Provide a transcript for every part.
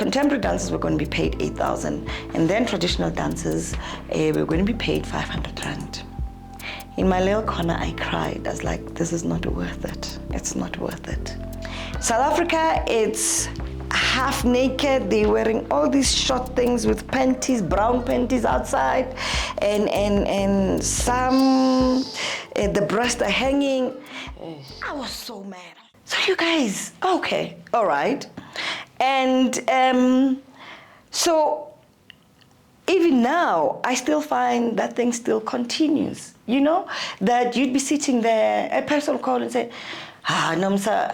contemporary dancers were going to be paid 8,000, and then traditional dancers were going to be paid 500 rand. In my little corner, I cried. I was like, this is not worth it. It's not worth it. South Africa, it's half naked. They're wearing all these short things with panties, brown panties outside, and some, the breasts are hanging. I was so mad. So you guys, okay, all right. And so even now, I still find that thing still continues, you know, that you'd be sitting there, a person will call and say, NOMSA,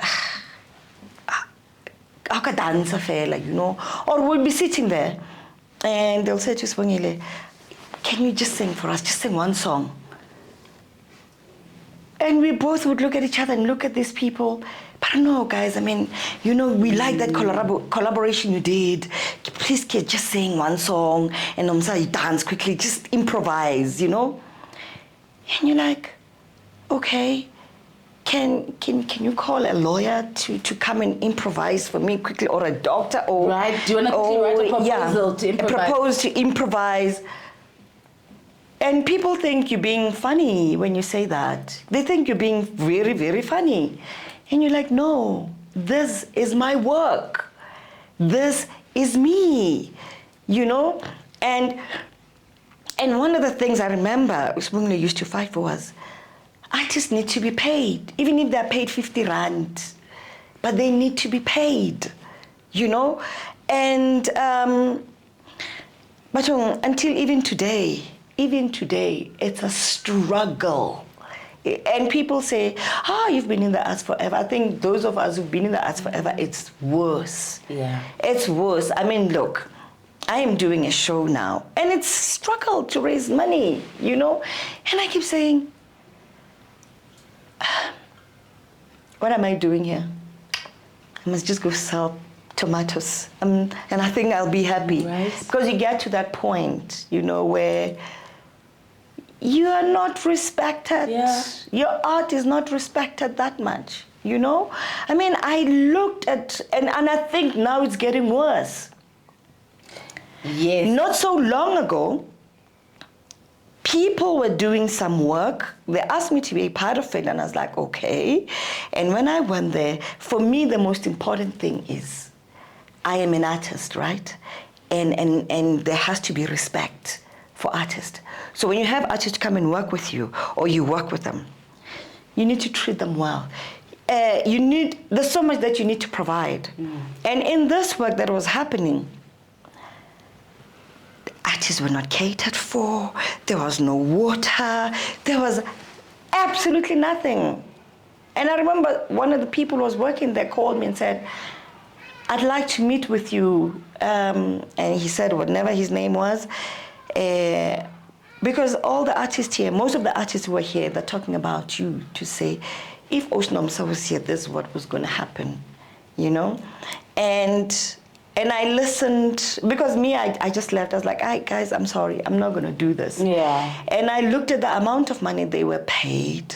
how can dance fella, you know, or we'll be sitting there and they'll say to Spongile, can you just sing for us, just sing one song? And we both would look at each other and look at these people. But no, guys, I mean, you know, we like that collaboration you did. Please, kid, just sing one song. And NOMSA, you dance quickly, just improvise, you know? And you're like, okay, can you call a lawyer to come and improvise for me quickly, or a doctor? Or, right, do you want to write a proposal to improvise? Propose to improvise. And people think you're being funny when you say that. They think you're being very, very funny. And you're like, no, this is my work. This is me, you know? And one of the things I remember Usmungli used to fight for was, artists need to be paid, even if they're paid 50 rand, but they need to be paid, you know? And, but until even today, it's a struggle. And people say, you've been in the arts forever. I think those of us who've been in the arts forever, it's worse. Yeah. It's worse. I mean, look, I am doing a show now, and it's struggle to raise money, you know? And I keep saying, what am I doing here? I must just go sell tomatoes. And I think I'll be happy. Right. Because you get to that point, you know, where you are not respected. Yeah. Your art is not respected that much, you know? I mean, I looked at, and I think now it's getting worse. Yes. Not so long ago, people were doing some work. They asked me to be a part of it, and I was like, okay. And when I went there, for me, the most important thing is I am an artist, right? And there has to be respect for artists. So when you have artists come and work with you, or you work with them, you need to treat them well. There's so much that you need to provide. And in this work that was happening, artists were not catered for, there was no water, there was absolutely nothing. And I remember one of the people who was working there called me and said, I'd like to meet with you. And he said whatever his name was, because all the artists here, most of the artists who were here, they're talking about you, to say, if NOMSA was here, this is what was going to happen, you know? And I listened, because me, I just left. I was like, hey, guys, I'm sorry, I'm not going to do this. Yeah. And I looked at the amount of money they were paid.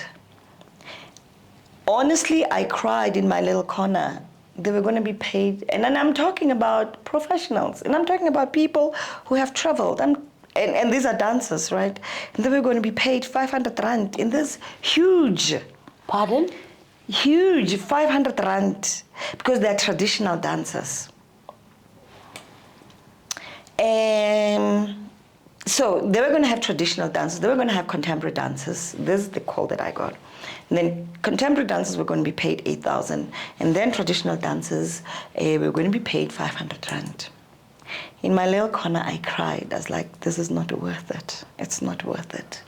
Honestly, I cried in my little corner. They were going to be paid. And then I'm talking about professionals. And I'm talking about people who have traveled. And these are dancers, right? And they were going to be paid 500 rand in this huge... Pardon? Huge, 500 rand, because they're traditional dancers. So they were going to have traditional dances, they were going to have contemporary dances. This is the call that I got. And then contemporary dancers were going to be paid 8,000, and then traditional dancers were going to be paid 500 rand. In my little corner, I cried. I was like, this is not worth it. It's not worth it.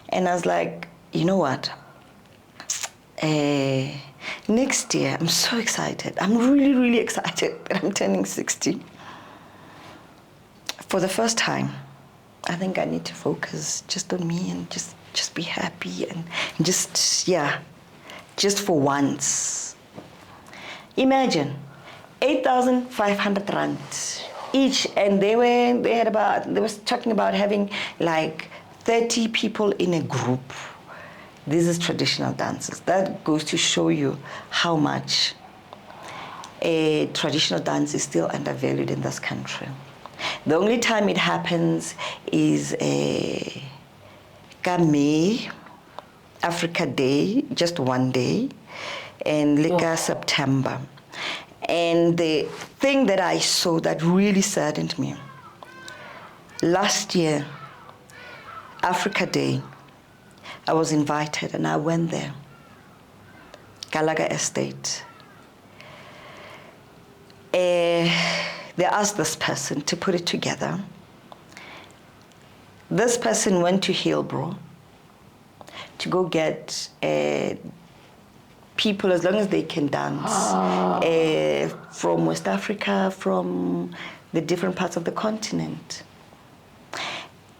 And I was like, you know what? Next year, I'm so excited. I'm really, really excited that I'm turning 60. For the first time, I think I need to focus just on me and just be happy and just for once. Imagine 8,500 rand each, and they was talking about having like 30 people in a group. This is traditional dances. That goes to show you how much. traditional dance is still undervalued in this country. The only time it happens is May, Africa Day, just one day, and Lika September. And the thing that I saw that really saddened me, last year, Africa Day, I was invited and I went there, Gallagher Estate. They asked this person to put it together. This person went to Hillbrow to go get people, as long as they can dance, from West Africa, from the different parts of the continent.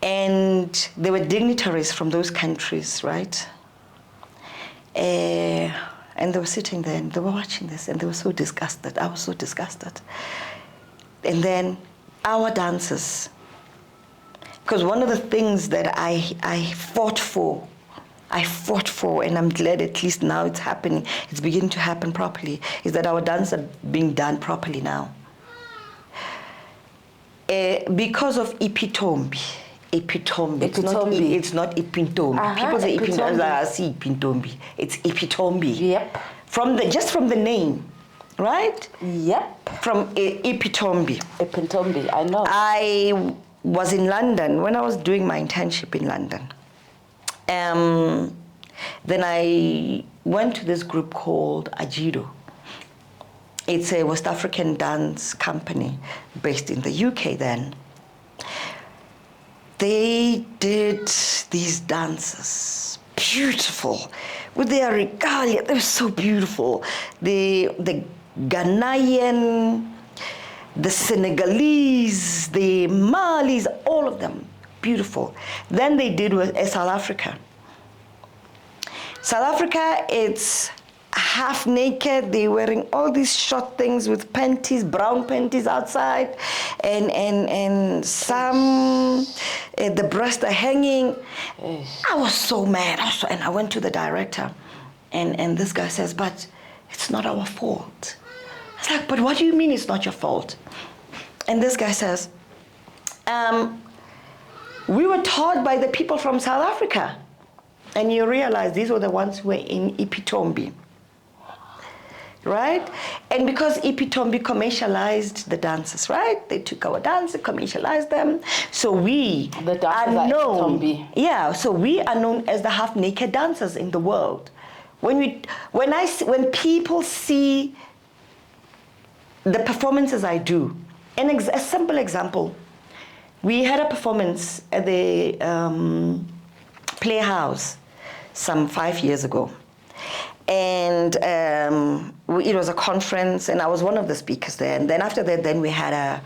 And there were dignitaries from those countries, right? And they were sitting there and they were watching this and they were so disgusted. I was so disgusted. And then our dancers, because one of the things that I fought for, and I'm glad at least now it's happening, it's beginning to happen properly, is that our dance are being done properly now. Because of Epitombi. It's not Ipintombi. People say Ipintombi. I see Ipintombi. It's Epitombi. Yep. Just from the name, right? Yep. From Epitombi. Epitombi, I know. I was in London when I was doing my internship in London. Then I went to this group called Ajido. It's a West African dance company based in the UK then. They did these dances, beautiful, with their regalia. They were so beautiful. The Ghanaian, the Senegalese, the Malis, all of them, beautiful. Then they did with South Africa. South Africa, it's half naked. They're wearing all these short things with panties, brown panties outside, and some the breasts are hanging. I was so mad. And I went to the director, and this guy says, "But it's not our fault." I was like, "But what do you mean it's not your fault?" And this guy says, "We were taught by the people from South Africa." And you realize these were the ones who were in Epitombi. Right? And because Epitombi commercialized the dances, right? They took our dances, commercialized them. So we are known. Yeah, so we are known as the half-naked dancers in the world. When people see the performances I do, a simple example, we had a performance at the Playhouse some 5 years ago. And it was a conference, and I was one of the speakers there. And then after that, we had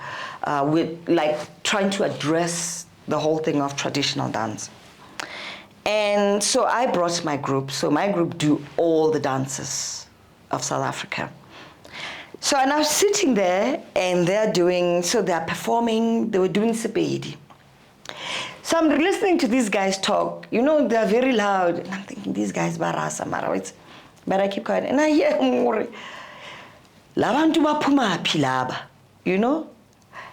trying to address the whole thing of traditional dance. And so I brought my group. So my group do all the dances of South Africa. So and I was sitting there, and they're performing. They were doing Sepedi. So I'm listening to these guys talk. You know, they're very loud. And I'm thinking, these guys, barasa, marawits. But I keep quiet. And I hear more. Labantu baphuma phi laba. You know?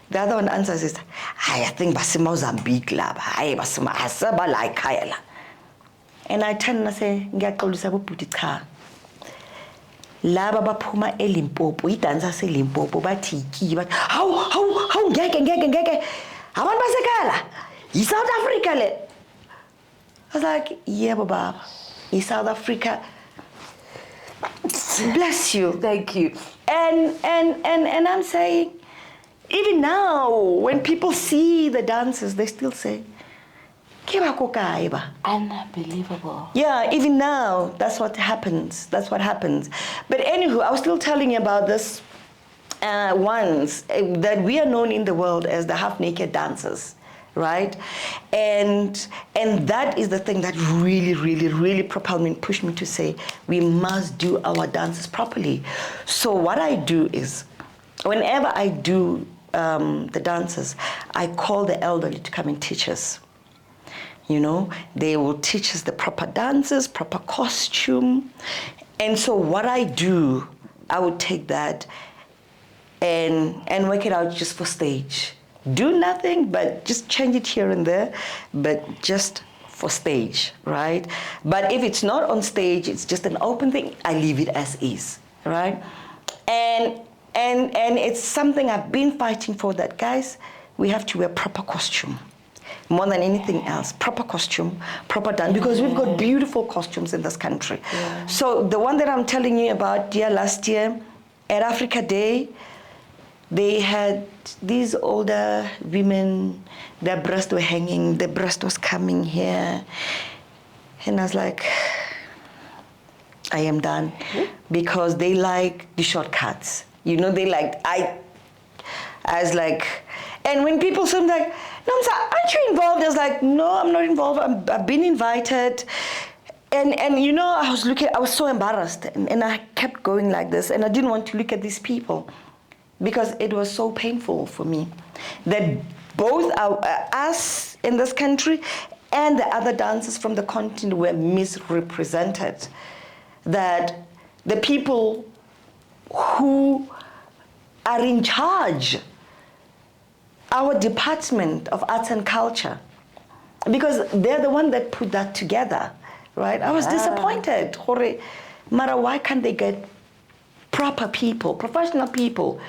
The other one answers is, I think basima Mozambique laba. Hayi basima asaba la ekhaya la. And I turn and I say, ngiyaxolisa bobhuti cha. Laba baphuma eLimpopo, idansa seLimpopo bathi iki bathi how ngeke. Abantu basekhaya. In South Africa, I was like, yeah, Baba, in South Africa. Bless you. Thank you. And I'm saying, even now, when people see the dances, they still say, unbelievable. Yeah, even now, that's what happens. But anywho, I was still telling you about this once, that we are known in the world as the half-naked dancers. Right? And that is the thing that really propelled me and pushed me to say, we must do our dances properly. So what I do is, whenever I do the dances, I call the elderly to come and teach us. You know, they will teach us the proper dances, proper costume. And so what I do, I would take that and work it out just for stage. Do nothing, but just change it here and there, but just for stage, right? But if it's not on stage, it's just an open thing, I leave it as is, right? And it's something I've been fighting for, that, guys, we have to wear proper costume. More than anything else, proper costume, proper dance, because we've got beautiful costumes in this country. Yeah. So the one that I'm telling you about, last year at Africa Day, they had these older women, their breasts were hanging, their breast was coming here. And I was like, I am done. Because they like the shortcuts. You know, they like, I was like, and when people said like, NOMSA, aren't you involved? I was like, no, I'm not involved. I've been invited. And you know, I was so embarrassed. And I kept going like this. And I didn't want to look at these people because it was so painful for me that both us in this country and the other dancers from the continent were misrepresented. That the people who are in charge, our Department of Arts and Culture, because they're the one that put that together, right? I was disappointed. Mara, why can't they get proper people, professional people,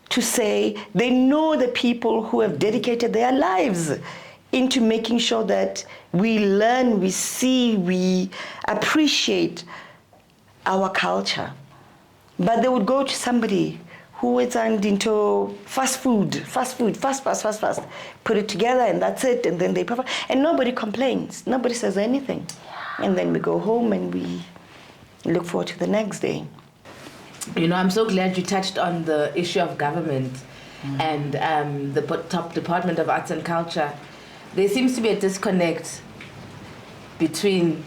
to say they know the people who have dedicated their lives into making sure that we learn, we see, we appreciate our culture. But they would go to somebody who is into fast, put it together and that's it, and then they perform. And nobody complains, nobody says anything. And then we go home and we look forward to the next day. You know, I'm so glad you touched on the issue of government and the top Department of Arts and Culture. There seems to be a disconnect between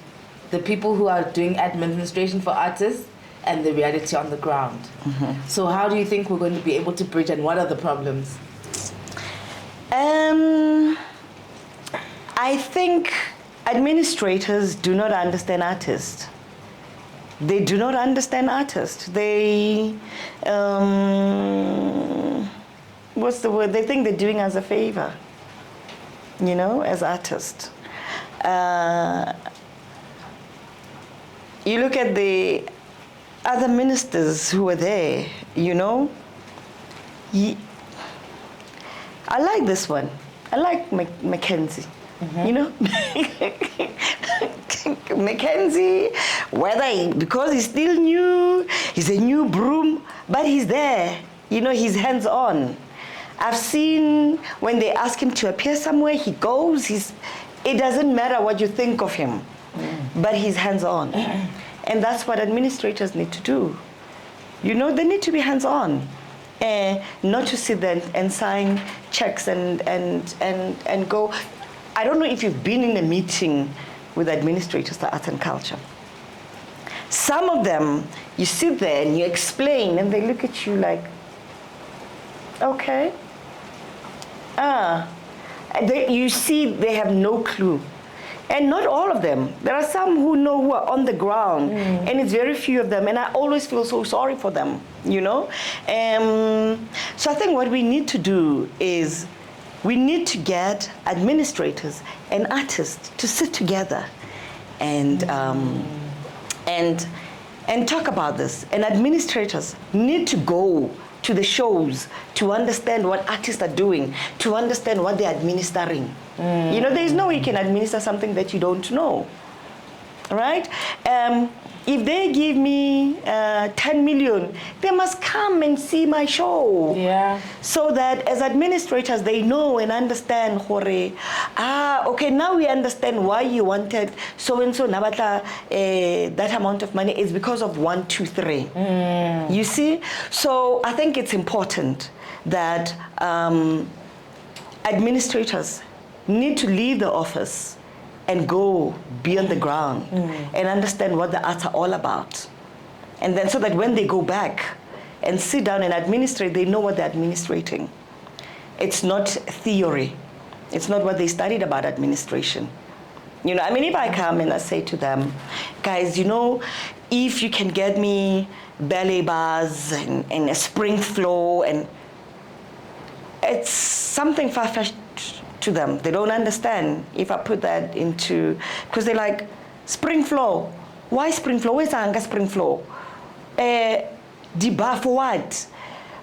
the people who are doing administration for artists and the reality on the ground. So how do you think we're going to be able to bridge, and what are the problems? I think administrators do not understand artists. They do not understand artists. They, what's the word? They think they're doing us a favor, you know, as artists. You look at the other ministers who were there, you know. I like this one. I like Mackenzie, you know. Mackenzie, because he's still new, he's a new broom, but he's there, you know, he's hands-on. I've seen when they ask him to appear somewhere, he goes, it doesn't matter what you think of him, but he's hands-on. And that's what administrators need to do. You know, they need to be hands-on, not to sit there and sign checks and go. I don't know if you've been in a meeting with administrators for arts and culture. Some of them, you sit there and you explain and they look at you like, okay. You see they have no clue. And not all of them. There are some who know, who are on the ground, and it's very few of them, and I always feel so sorry for them, you know? So I think what we need to do is we need to get administrators and artists to sit together and talk about this. And administrators need to go to the shows to understand what artists are doing, to understand what they're administering. You know, there's no way you can administer something that you don't know, right? If they give me 10 million, they must come and see my show. Yeah. So that as administrators, they know and understand, okay, now we understand why you wanted so-and-so, Nabata, that amount of money is because of 1, 2, 3. You see? So I think it's important that administrators need to leave the office and go be on the ground and understand what the arts are all about. And then so that when they go back and sit down and administrate, they know what they're administrating. It's not theory. It's not what they studied about administration. You know, I mean, if I come and I say to them, guys, you know, if you can get me ballet bars and a spring floor, and it's something far-fetched to them. They don't understand if I put that into, because they're like, spring floor. Why spring floor? Where's Anga spring floor? The bar for what?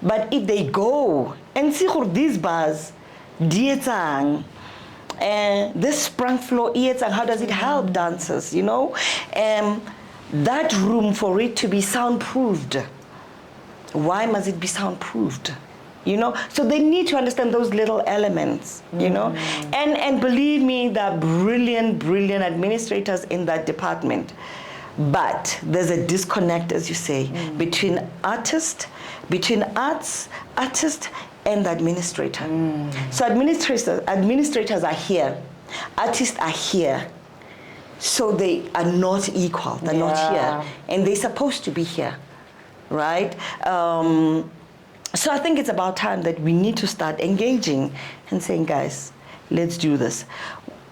But if they go and see these bars, dietang, this spring floor, how does it help dancers, you know? That room, for it to be soundproofed, why must it be soundproofed? You know, so they need to understand those little elements, you know, and believe me, there are brilliant administrators in that department. But there's a disconnect, as you say, between arts, artist, and the administrator. So administrators are here, artists are here. So they are not equal, they're not here. And they're supposed to be here, right? So I think it's about time that we need to start engaging and saying, guys, let's do this.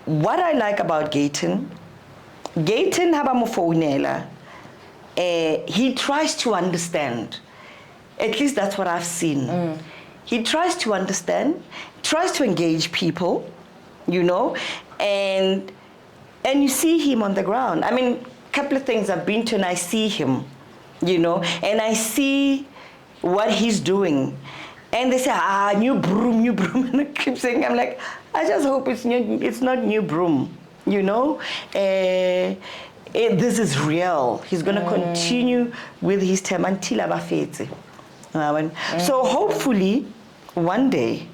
What I like about Gayton Habamofonela, he tries to understand. At least that's what I've seen. He tries to understand, tries to engage people, you know, and you see him on the ground. I mean, a couple of things I've been to and I see him, you know, and I see what he's doing. And they say, new broom. And I keep saying, I'm like, I just hope it's not new broom, you know? This is real. He's going to continue with his term until abafetse. So hopefully, one day,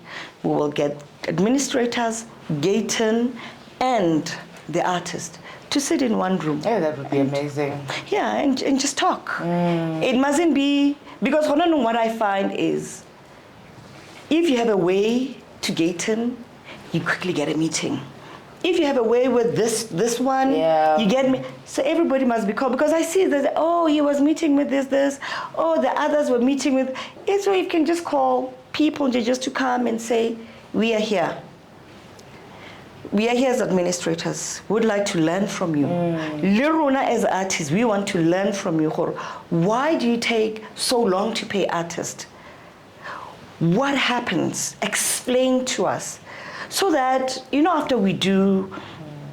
we will get administrators, Gayton, and the artist to sit in one room. Yeah, that would be amazing. Yeah, and just talk. It mustn't be, because what I find is, if you have a way to Gayton, you quickly get a meeting. If you have a way with this one, you get me. So everybody must be called, because I see that, oh, he was meeting with this, oh, the others were meeting with, it's where you can just call people just to come and say, we are here. We are here as administrators. We'd like to learn from you. Liruna as artists, we want to learn from you. Why do you take so long to pay artists? What happens? Explain to us. So that, you know, after we do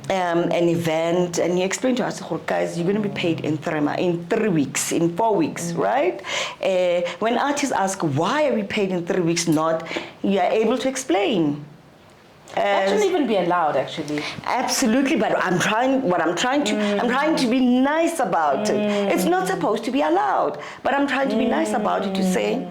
an event and you explain to us, guys, you're going to be paid in 3 weeks, in 4 weeks, right? When artists ask, why are we paid in 3 weeks, not, you are able to explain. That shouldn't even be allowed, actually. Absolutely, but I'm trying to be nice about it. It's not supposed to be allowed, but I'm trying to be nice about it, to say,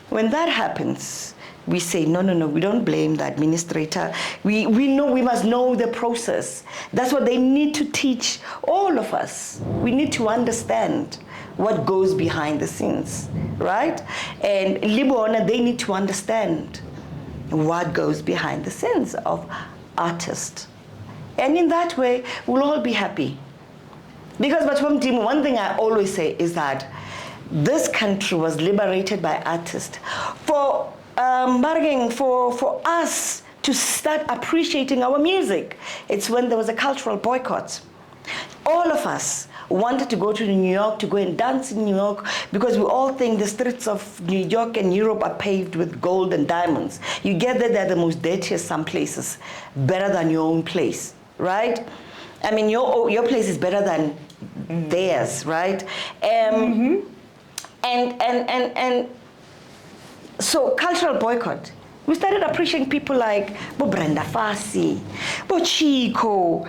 when that happens, we say, no, we don't blame the administrator. We know, we must know the process. That's what they need to teach all of us. We need to understand what goes behind the scenes, right? And Libona, they need to understand what goes behind the scenes of artists. And in that way, we'll all be happy. Because one thing I always say is that this country was liberated by artists for us to start appreciating our music. It's when there was a cultural boycott. All of us wanted to go to New York, to go and dance in New York, because we all think the streets of New York and Europe are paved with gold and diamonds. You get there, they're the most dirtiest some places, better than your own place, right? I mean, your place is better than theirs, right? And so cultural boycott. We started appreciating people like Bo Brenda Fassie, Bo Chico.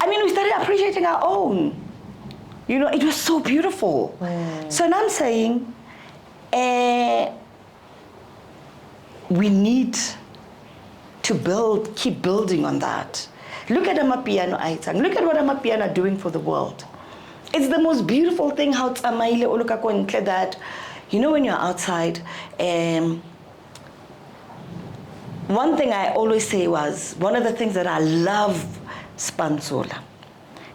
I mean, we started appreciating our own. You know, it was so beautiful. So now I'm saying, we need to keep building on that. Look at Amapiano Aitang. Look at what Amapiano are doing for the world. It's the most beautiful thing how it's Amaile Olukako that, you know, when you're outside, one thing I always say was, one of the things that I love Spansola.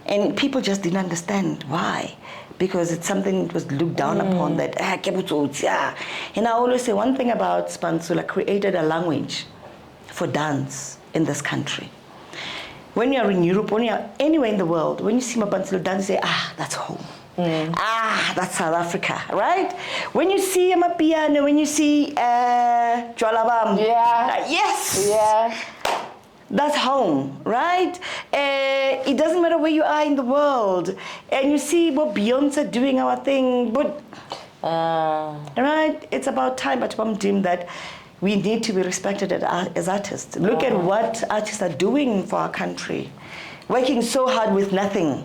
And people just didn't understand why. Because it's something that was looked down upon, that, and I always say one thing about Spansula, created a language for dance in this country. When you're in Europe, when you're anywhere in the world, when you see Mapansula dance, you say, that's home. That's South Africa, right? When you see amapiano, when you see Jwalabam, yes, that's home, right? It doesn't matter where you are in the world, and you see what Beyonce doing our thing, but right? It's about time at Dim that we need to be respected as artists. Look at what artists are doing for our country, working so hard with nothing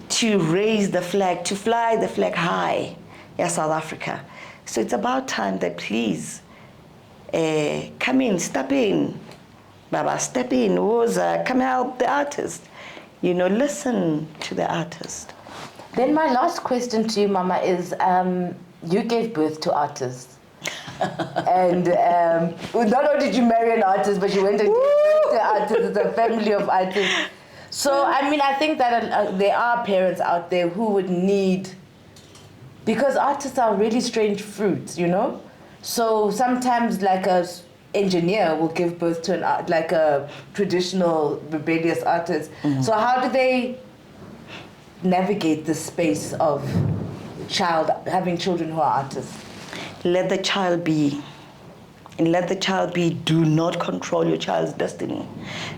to raise the flag, to fly the flag high, South Africa. So it's about time that please come in, step in, Baba, step in, Woza, come help the artist. Listen to the artist. Then my last question to you, Mama, is you gave birth to artists. And not only did you marry an artist, but you went and gave birth to artists. It's a family of artists. So, I think that there are parents out there who would need, because artists are really strange fruits, So sometimes like a engineer will give birth to a traditional rebellious artist. So how do they navigate the space of having children who are artists? Let the child be. And let the child be. Do not control your child's destiny.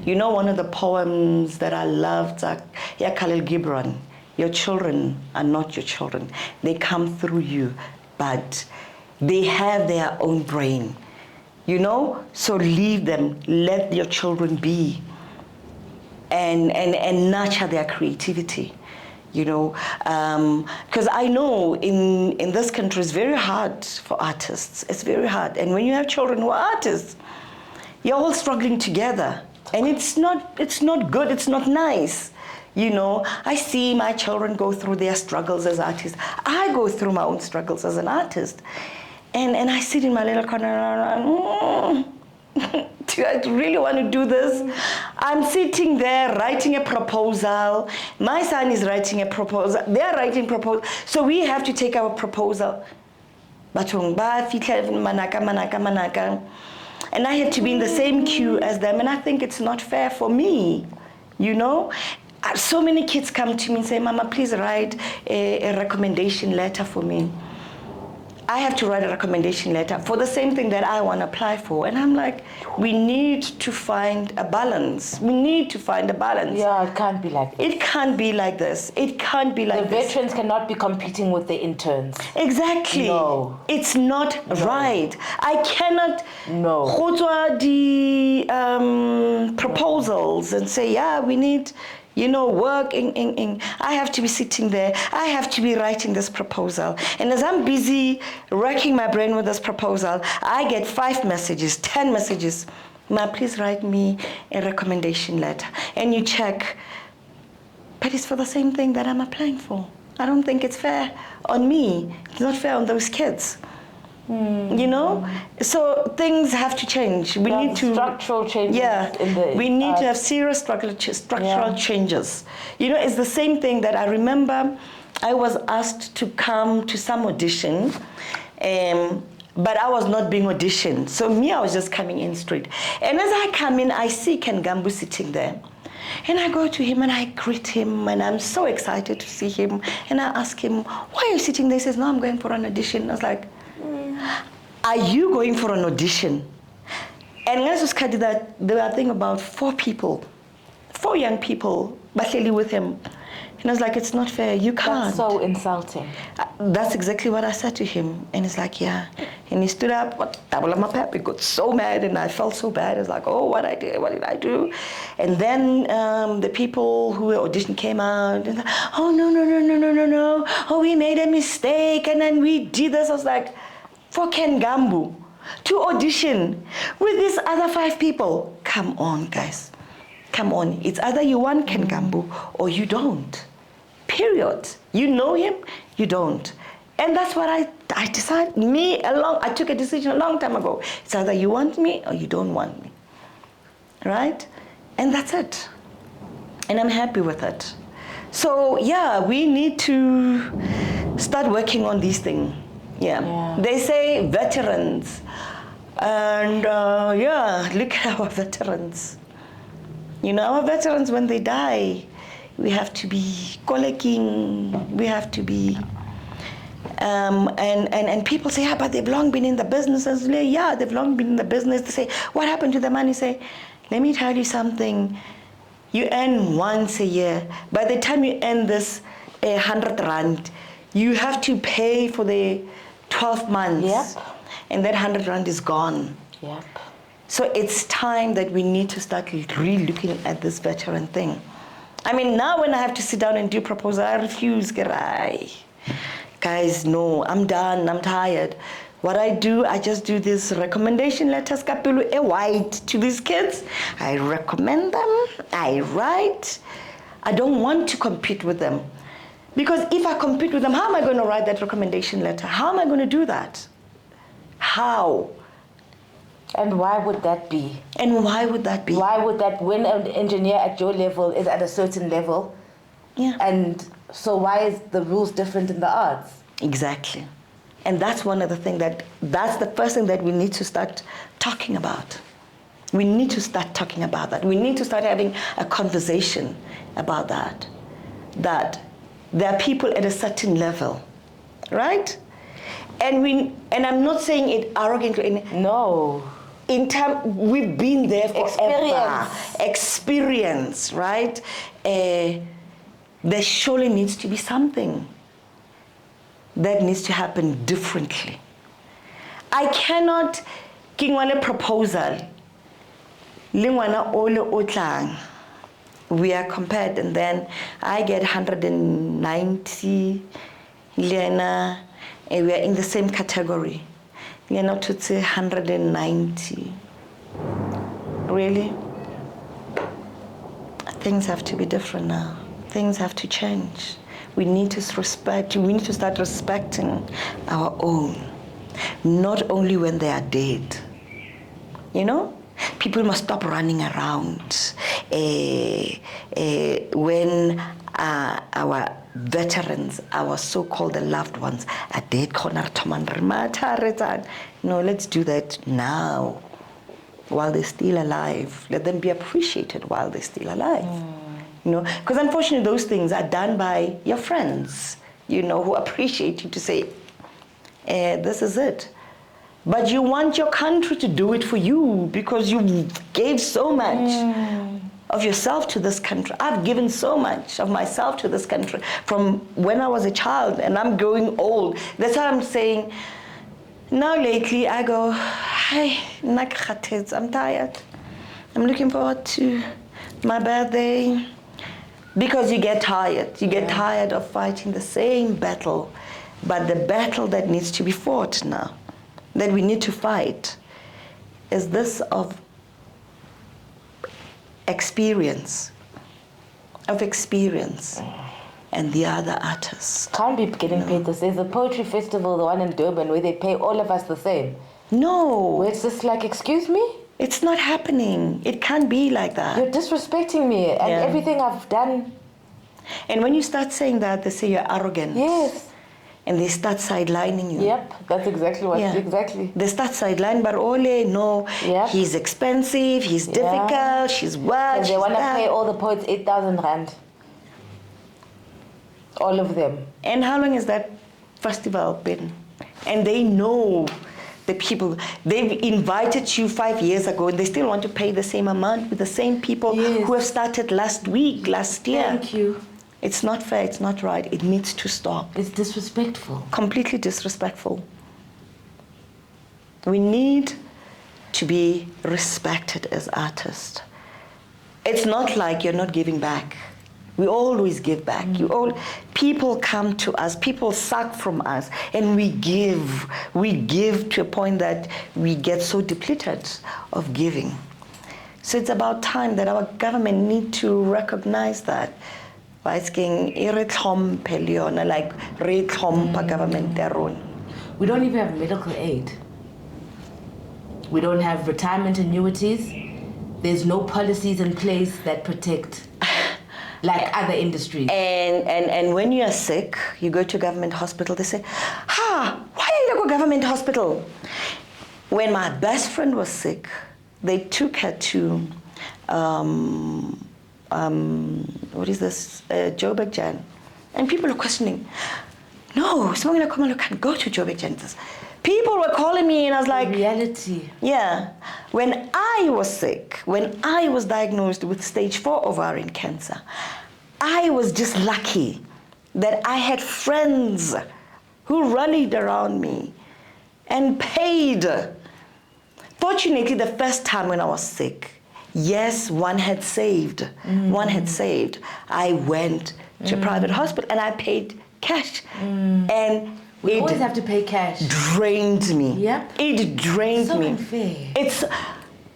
One of the poems that I loved, Khalil Gibran, your children are not your children. They come through you, but they have their own brain. So leave them. Let your children be. And nurture their creativity. Because I know in this country it's very hard for artists. It's very hard. And when you have children who are artists, you're all struggling together. And it's not good, it's not nice. I see my children go through their struggles as artists. I go through my own struggles as an artist. And I sit in my little corner do I really want to do this? I'm sitting there writing a proposal. My son is writing a proposal. They're writing proposal. So we have to take our proposal. Manaka. And I had to be in the same queue as them. And I think it's not fair for me, So many kids come to me and say, Mama, please write a recommendation letter for me. I have to write a recommendation letter for the same thing that I want to apply for. And I'm like, we need to find a balance. We need to find a balance. Yeah, it can't be like this. It can't be like this. It can't be like this. The veterans cannot be competing with the interns. Exactly. No. It's not right. I cannot go to the proposals and say, we need work in. I have to be sitting there. I have to be writing this proposal. And as I'm busy racking my brain with this proposal, I get 5 messages, 10 messages. Ma, please write me a recommendation letter. And you check. But it's for the same thing that I'm applying for. I don't think it's fair on me. It's not fair on those kids. So things have to change. We need to structural changes. We need to have serious structural changes. It's the same thing that I remember. I was asked to come to some audition, but I was not being auditioned. So I was just coming in straight. And as I come in, I see Ken Gambu sitting there. And I go to him and I greet him and I'm so excited to see him. And I ask him, why are you sitting there? He says, no, I'm going for an audition. I was like, are you going for an audition? And there were, I think, about 4 young people, Bahleli with him. And I was like, it's not fair, you can't. That's so insulting. That's exactly what I said to him. And he's like, yeah. And he stood up, he got so mad, and I felt so bad. I was like, oh, what did I do? And then the people who were auditioning came out, and oh, no. Oh, we made a mistake, and then we did this. I was like, for Ken Gambu to audition with these other 5 people. Come on, guys. Come on. It's either you want Ken Gambu or you don't. Period. You know him, you don't. And that's what I decided. I took a decision a long time ago. It's either you want me or you don't want me. Right? And that's it. And I'm happy with it. So, we need to start working on these things. Yeah. They say veterans. And look at our veterans. Our veterans, when they die, we have to be koleking, we have to be, and people say, yeah, but they've long been in the business. I say, yeah, they've long been in the business. They say, what happened to the money? Say, let me tell you something. You earn once a year. By the time you earn this 100 rand, you have to pay for the 12 months. Yep. And that 100 rand is gone. Yep. So it's time that we need to start really looking at this veteran thing. I mean, now when I have to sit down and do proposal, I refuse, guys, no, I'm done, I'm tired. What I do, I just do this recommendation letters, kapulu e white, to these kids. I recommend them, I write. I don't want to compete with them. Because if I compete with them, how am I going to write that recommendation letter? How am I going to do that? How? And why would that be? And why would that be? Why would that, when an engineer at your level is at a certain level, Yeah. and so why is the rules different in the arts? Exactly. And that's one of the things that's the first thing that we need to start talking about. We need to start talking about that. We need to start having a conversation about that. That there are people at a certain level, right? And I'm not saying it arrogantly. No. We've been there forever. Experience. Experience, right? There surely needs to be something that needs to happen differently. I cannot kingwane proposal. Lingwana ole otlang. We are compared, and then I get 190. Lena, and we are in the same category. Lena to say 190. Really? Things have to be different now. Things have to change. We need to start respecting our own. Not only when they are dead. You know? People must stop running around. When our veterans, our so-called loved ones, are dead. No, let's do that now, while they're still alive. Let them be appreciated while they're still alive. You know, because unfortunately those things are done by your friends, you know, who appreciate you to say, this is it. But you want your country to do it for you because you gave so much of yourself to this country. I've given so much of myself to this country from when I was a child, and I'm growing old. That's why I'm saying, now lately I go, hi, I'm tired. I'm looking forward to my birthday. Because you get tired. You get tired of fighting the same battle. But the battle that needs to be fought now, that we need to fight, is this of experience. And the other artists. Can't be getting paid the same. There's a poetry festival, the one in Durban, where they pay all of us the same. No. Where it's just like, excuse me? It's not happening. It can't be like that. You're disrespecting me and everything I've done. And when you start saying that, they say you're arrogant. Yes. And they start sidelining you. Yep, that's exactly what, exactly. They start sidelining, but Ole, no, he's expensive, he's difficult, she's what, and they want to pay all the poets 8,000 rand. All of them. And how long has that festival been? And they know the people, they've invited you 5 years ago, and they still want to pay the same amount with the same people who have started last year. Thank you. It's not fair, it's not right, it needs to stop. It's disrespectful. Completely disrespectful. We need to be respected as artists. It's not like you're not giving back. We always give back. People come to us, people suck from us, and we give. We give to a point that we get so depleted of giving. So it's about time that our government need to recognize that. Like government. We don't even have medical aid. We don't have retirement annuities. There's no policies in place that protect like other industries. And when you are sick, you go to a government hospital, they say, why are you go government hospital? When my best friend was sick, they took her to what is this, Joburg Jan. And people are questioning, no, Sibongile Khumalo can't go to Joburg Jan. People were calling me and I was like... Reality. Yeah. When I was sick, when I was diagnosed with stage 4 ovarian cancer, I was just lucky that I had friends who rallied around me and paid. Fortunately, the first time when I was sick, yes, one had saved. One had saved. I went to a private hospital and I paid cash. And we always have to pay cash. Drained me. Yep. It drained so me. Unfair. It's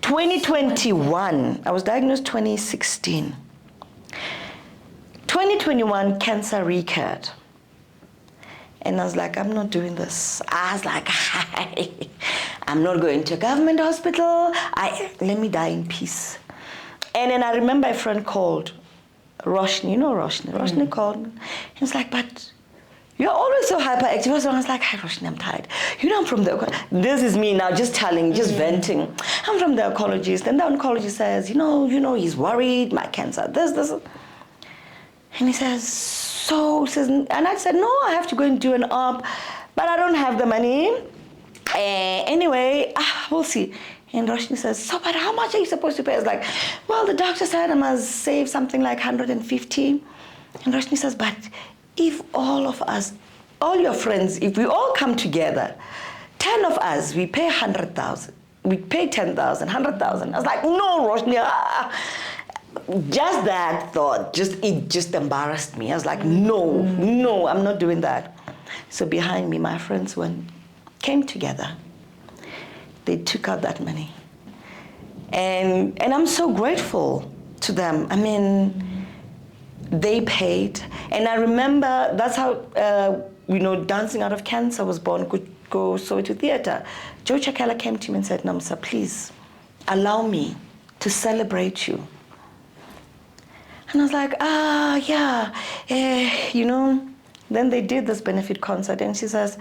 2021. I was diagnosed 2016. 2021, cancer recurred. And I was like, I'm not doing this. I was like, I'm not going to a government hospital. Let me die in peace. And then I remember a friend called, Roshni, you know Roshni. Roshni called me. He was like, but you're always so hyperactive. So I was like, hi Roshni, I'm tired. You know, I'm from the, this is me now, just telling, just venting. I'm from the oncologist. And the oncologist says, you know, he's worried, my cancer, this. And he says, and I said, no, I have to go and do an op, but I don't have the money. Anyway, we'll see. And Roshni says, so, but how much are you supposed to pay? I was like, well, the doctor said I must save something like 150. And Roshni says, but if all of us, all your friends, if we all come together, 10 of us, we pay 100,000. We pay 10,000, 100,000. I was like, no, Roshni. Just that thought, it just embarrassed me. I was like, no, I'm not doing that. So behind me, my friends came together. They took out that money. And I'm so grateful to them. I mean, they paid. And I remember that's how, Dancing Out of Cancer was born, Go Soweto Theatre. Joe Chakela came to me and said, NOMSA, please allow me to celebrate you. And I was like, Then they did this benefit concert, and she says,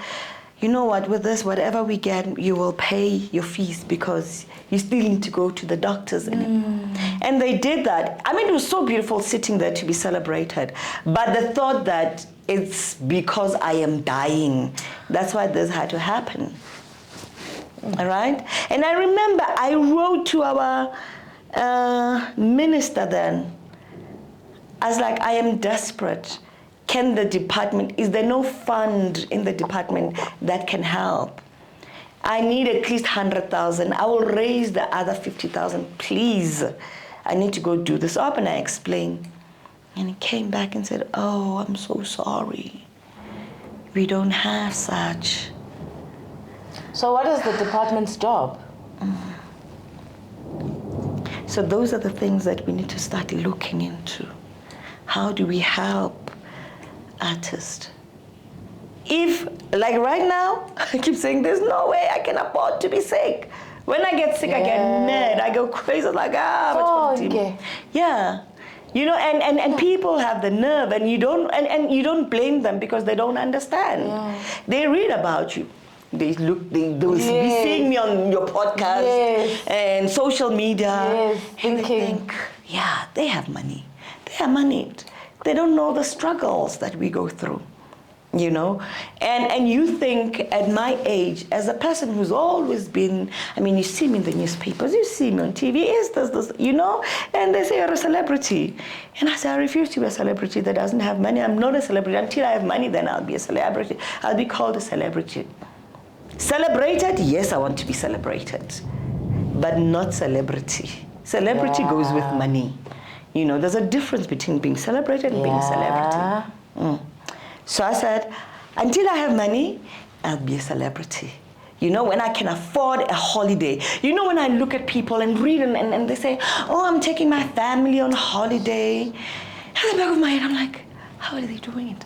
you know what, with this, whatever we get, you will pay your fees because you still need to go to the doctors. And they did that. I mean, it was so beautiful sitting there to be celebrated. But the thought that it's because I am dying, that's why this had to happen. All right? And I remember I wrote to our minister then. I was like, I am desperate. Can the department, is there no fund in the department that can help? I need at least 100,000. I will raise the other 50,000, please. I need to go do this up. And I explained. And he came back and said, oh, I'm so sorry. We don't have such. So what is the department's job? So those are the things that we need to start looking into. How do we help artists? If, like right now, I keep saying there's no way I can afford to be sick. When I get sick, I get mad, I go crazy, like, okay. Yeah. And people have the nerve, and you don't blame them because they don't understand. Yeah. They read about you. They will be seeing me on your podcast and social media. And they think, they have money. They are moneyed. They don't know the struggles that we go through, And you think at my age, as a person who's always been, you see me in the newspapers, you see me on TV, is this, and they say you're a celebrity. And I say, I refuse to be a celebrity that doesn't have money. I'm not a celebrity. Until I have money, then I'll be a celebrity. I'll be called a celebrity. Celebrated? Yes, I want to be celebrated, but not celebrity. Celebrity goes with money. There's a difference between being celebrated and being a celebrity. So I said, until I have money, I'll be a celebrity. When I can afford a holiday. When I look at people and read and they say, oh, I'm taking my family on holiday. At the back of my head, I'm like, how are they doing it?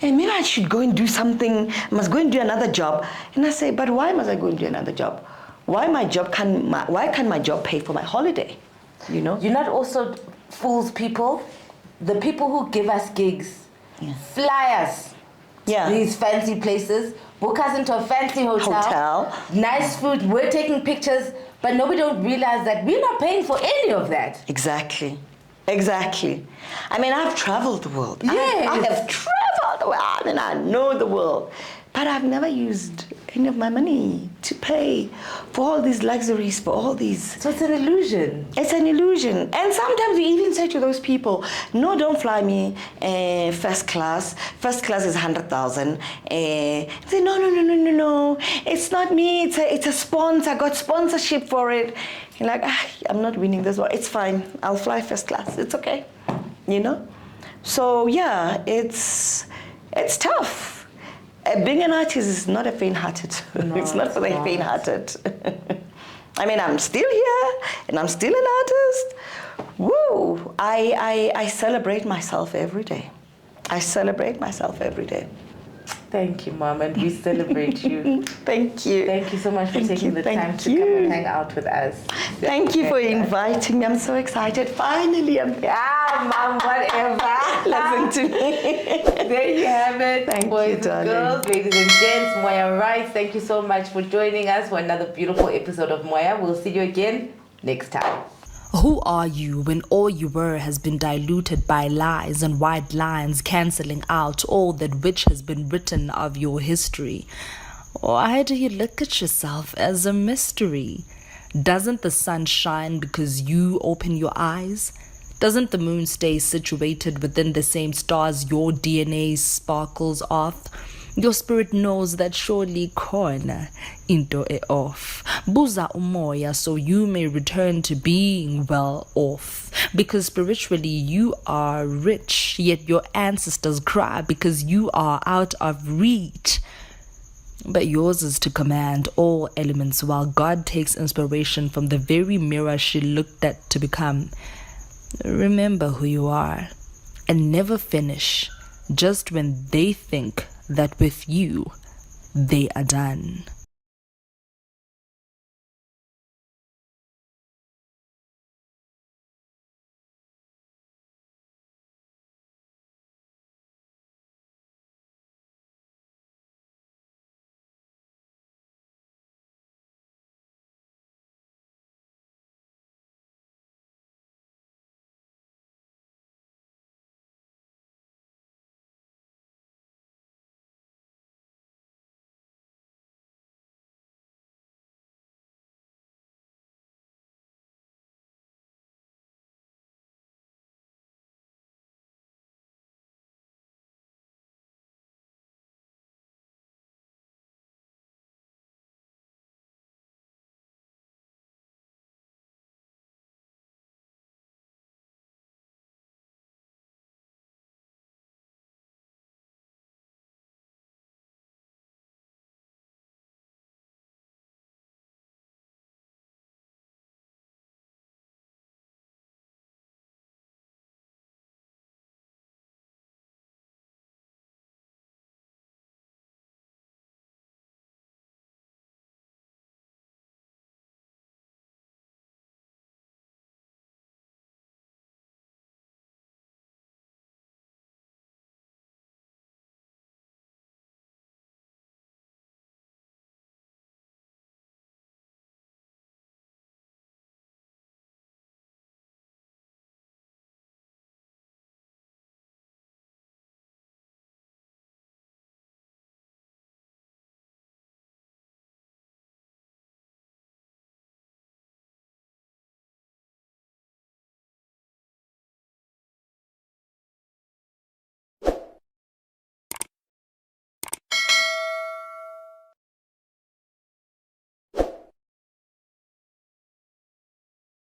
And maybe I should go and do something. I must go and do another job. And I say, but why must I go and do another job? Why can't my job pay for my holiday? You not also fools people. The people who give us gigs, fly us to these fancy places, book us into a fancy hotel, nice food, we're taking pictures, But nobody don't realize that we're not paying for any of that. Exactly. I mean, I've traveled the world. Yes. I have traveled the world and I know the world. But I've never used any of my money to pay for all these luxuries, for all these... So it's an illusion. It's an illusion. And sometimes we even say to those people, no, don't fly me first class. First class is 100,000. Say, no. It's not me. It's a sponsor. I got sponsorship for it. You're like, I'm not winning this one. It's fine. I'll fly first class. It's okay. You know? So, yeah, it's tough. Being an artist is not a faint-hearted. No, it's not for the faint-hearted. I mean, I'm still here, and I'm still an artist. Woo! I celebrate myself every day. Thank you, Mom, and we celebrate you. Thank you. Thank you so much for taking the time to come and hang out with us. Thank you for inviting me. I'm so excited. Finally, I'm here. Mom, whatever. Listen to me. There you have it. Thank boys you, and darling. girls, ladies and gents, MOYA Rice. Thank you so much for joining us for another beautiful episode of MOYA. We'll see you again next time. Who are you when all you were has been diluted by lies and white lines cancelling out all that which has been written of your history? Why do you look at yourself as a mystery? Doesn't the sun shine because you open your eyes? Doesn't the moon stay situated within the same stars your DNA sparkles off? Your spirit knows that surely corner into e off. Buza umoya so you may return to being well off. Because spiritually you are rich, yet your ancestors cry because you are out of reach. But yours is to command all elements while God takes inspiration from the very mirror she looked at to become. Remember who you are and never finish just when they think that with you they are done.